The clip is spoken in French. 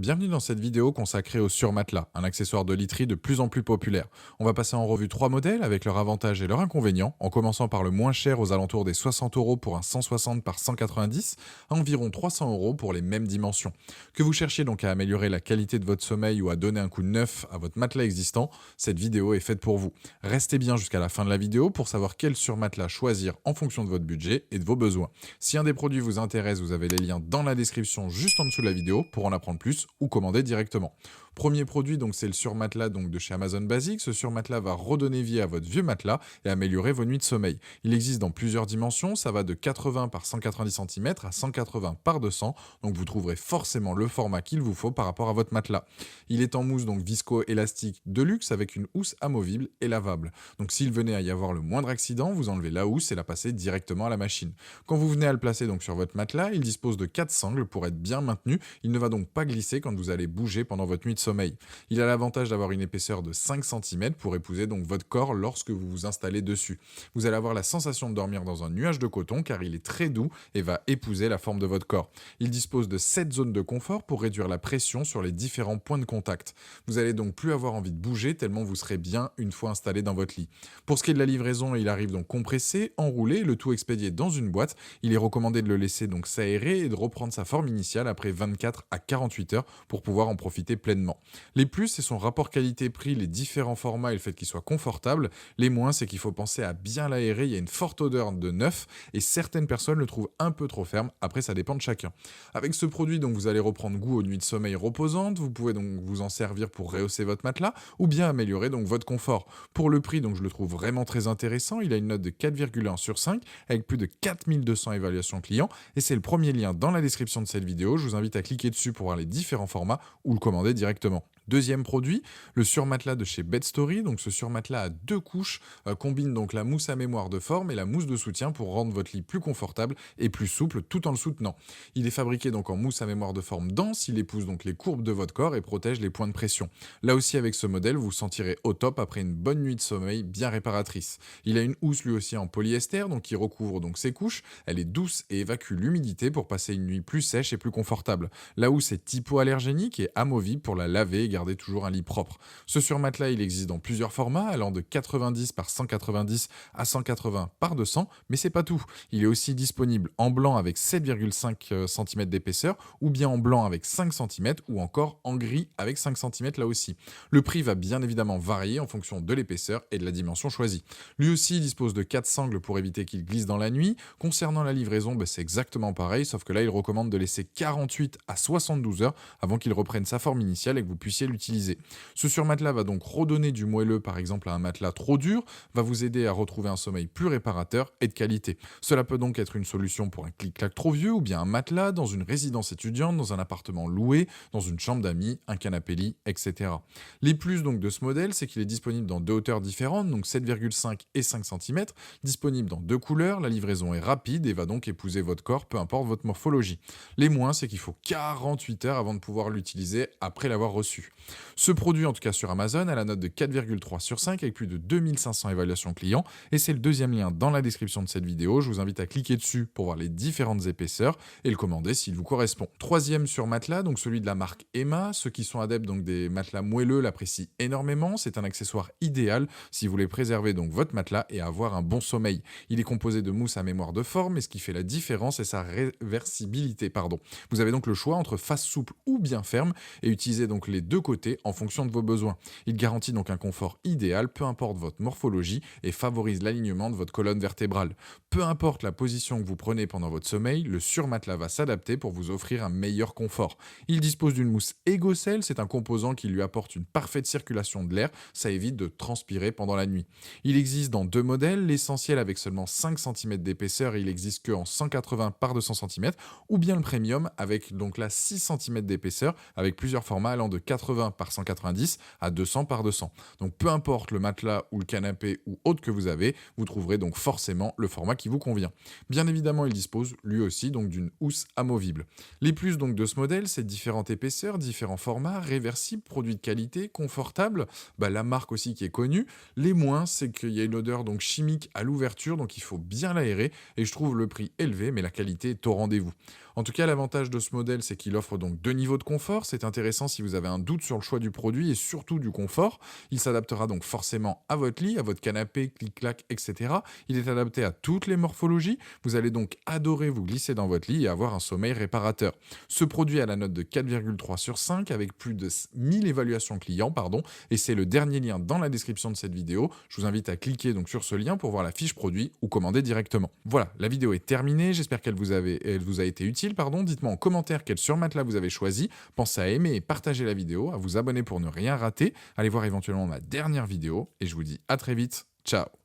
Bienvenue dans cette vidéo consacrée au surmatelas, un accessoire de literie de plus en plus populaire. On va passer en revue trois modèles avec leurs avantages et leurs inconvénients, en commençant par le moins cher aux alentours des 60 euros pour un 160 par 190, à environ 300 euros pour les mêmes dimensions. Que vous cherchiez donc à améliorer la qualité de votre sommeil ou à donner un coup de neuf à votre matelas existant, cette vidéo est faite pour vous. Restez bien jusqu'à la fin de la vidéo pour savoir quel surmatelas choisir en fonction de votre budget et de vos besoins. Si un des produits vous intéresse, vous avez les liens dans la description juste en dessous de la vidéo pour en apprendre plus ou commander directement. Premier produit, donc c'est le surmatelas donc de chez Amazon Basics. Ce surmatelas va redonner vie à votre vieux matelas et améliorer vos nuits de sommeil. Il existe dans plusieurs dimensions, ça va de 80 par 190 cm à 180 par 200, donc vous trouverez forcément le format qu'il vous faut par rapport à votre matelas. Il est en mousse donc visco-élastique de luxe avec une housse amovible et lavable. Donc s'il venait à y avoir le moindre accident, vous enlevez la housse et la passez directement à la machine. Quand vous venez à le placer donc sur votre matelas, il dispose de 4 sangles pour être bien maintenu. Il ne va donc pas glisser quand vous allez bouger pendant votre nuit de sommeil. Il a l'avantage d'avoir une épaisseur de 5 cm pour épouser donc votre corps lorsque vous vous installez dessus. Vous allez avoir la sensation de dormir dans un nuage de coton car il est très doux et va épouser la forme de votre corps. Il dispose de 7 zones de confort pour réduire la pression sur les différents points de contact. Vous allez donc plus avoir envie de bouger tellement vous serez bien une fois installé dans votre lit. Pour ce qui est de la livraison, il arrive donc compressé, enroulé, le tout expédié dans une boîte. Il est recommandé de le laisser donc s'aérer et de reprendre sa forme initiale après 24 à 48 heures pour pouvoir en profiter pleinement. Les plus, c'est son rapport qualité-prix, les différents formats et le fait qu'il soit confortable. Les moins, c'est qu'il faut penser à bien l'aérer, il y a une forte odeur de neuf et certaines personnes le trouvent un peu trop ferme, après ça dépend de chacun. Avec ce produit, donc vous allez reprendre goût aux nuits de sommeil reposantes, vous pouvez donc vous en servir pour rehausser votre matelas ou bien améliorer donc votre confort. Pour le prix, donc je le trouve vraiment très intéressant, il a une note de 4,1 sur 5 avec plus de 4200 évaluations clients et c'est le premier lien dans la description de cette vidéo. Je vous invite à cliquer dessus pour voir les différents formats ou le commander directement. Deuxième produit, le surmatelas de chez Bedstory. Donc ce surmatelas à deux couches combine donc la mousse à mémoire de forme et la mousse de soutien pour rendre votre lit plus confortable et plus souple tout en le soutenant. Il est fabriqué donc en mousse à mémoire de forme dense, il épouse donc les courbes de votre corps et protège les points de pression. Là aussi avec ce modèle, vous vous sentirez au top après une bonne nuit de sommeil bien réparatrice. Il a une housse lui aussi en polyester donc qui recouvre donc ses couches, elle est douce et évacue l'humidité pour passer une nuit plus sèche et plus confortable. La housse est hypoallergénique et amovible pour la laver et garder toujours un lit propre. Ce surmatelas, il existe dans plusieurs formats, allant de 90 par 190 à 180 par 200, mais c'est pas tout. Il est aussi disponible en blanc avec 7,5 cm d'épaisseur, ou bien en blanc avec 5 cm, ou encore en gris avec 5 cm là aussi. Le prix va bien évidemment varier en fonction de l'épaisseur et de la dimension choisie. Lui aussi, il dispose de 4 sangles pour éviter qu'il glisse dans la nuit. Concernant la livraison, c'est exactement pareil, sauf que là, il recommande de laisser 48 à 72 heures avant qu'il reprenne sa forme initiale et que vous puissiez l'utiliser. Ce surmatelas va donc redonner du moelleux par exemple à un matelas trop dur, va vous aider à retrouver un sommeil plus réparateur et de qualité. Cela peut donc être une solution pour un clic-clac trop vieux ou bien un matelas dans une résidence étudiante, dans un appartement loué, dans une chambre d'amis, un canapé-lit, etc. Les plus donc de ce modèle, c'est qu'il est disponible dans deux hauteurs différentes, donc 7,5 et 5 cm, disponible dans deux couleurs, la livraison est rapide et va donc épouser votre corps, peu importe votre morphologie. Les moins, c'est qu'il faut 48 heures avant de pouvoir l'utiliser après l'avoir reçu. Ce produit, en tout cas sur Amazon, a la note de 4,3 sur 5 avec plus de 2500 évaluations clients et c'est le deuxième lien dans la description de cette vidéo. Je vous invite à cliquer dessus pour voir les différentes épaisseurs et le commander s'il vous correspond. Troisième sur matelas, donc celui de la marque Emma. Ceux qui sont adeptes donc des matelas moelleux l'apprécient énormément. C'est un accessoire idéal si vous voulez préserver donc votre matelas et avoir un bon sommeil. Il est composé de mousse à mémoire de forme et ce qui fait la différence c'est sa réversibilité. Vous avez donc le choix entre face souple ou bien ferme et utilisez donc les deux côtés en fonction de vos besoins. Il garantit donc un confort idéal, peu importe votre morphologie, et favorise l'alignement de votre colonne vertébrale. Peu importe la position que vous prenez pendant votre sommeil, le surmatelas va s'adapter pour vous offrir un meilleur confort. Il dispose d'une mousse Égocell, c'est un composant qui lui apporte une parfaite circulation de l'air, ça évite de transpirer pendant la nuit. Il existe dans deux modèles, l'essentiel avec seulement 5 cm d'épaisseur, il existe que en 180 par 200 cm, ou bien le premium avec donc là 6 cm d'épaisseur avec plusieurs formats allant de 80 par 190 à 200 par 200. Donc peu importe le matelas ou le canapé ou autre que vous avez, vous trouverez donc forcément le format qui vous convient. Bien évidemment, il dispose lui aussi donc d'une housse amovible. Les plus donc de ce modèle, c'est différentes épaisseurs, différents formats, réversibles, produits de qualité, confortables, la marque aussi qui est connue. Les moins, c'est qu'il y a une odeur donc chimique à l'ouverture, donc il faut bien l'aérer et je trouve le prix élevé mais la qualité est au rendez-vous. En tout cas, l'avantage de ce modèle, c'est qu'il offre donc deux niveaux niveau de confort, c'est intéressant si vous avez un doute sur le choix du produit et surtout du confort. Il s'adaptera donc forcément à votre lit, à votre canapé, clic-clac, etc. Il est adapté à toutes les morphologies. Vous allez donc adorer vous glisser dans votre lit et avoir un sommeil réparateur. Ce produit a la note de 4,3 sur 5 avec plus de 1000 évaluations clients, et c'est le dernier lien dans la description de cette vidéo. Je vous invite à cliquer donc sur ce lien pour voir la fiche produit ou commander directement. Voilà, la vidéo est terminée. J'espère qu'elle vous a été utile. Dites-moi en commentaire quel surmatelas vous avez choisi. Pensez à aimer et partager la vidéo, à vous abonner pour ne rien rater. Allez voir éventuellement ma dernière vidéo et je vous dis à très vite. Ciao.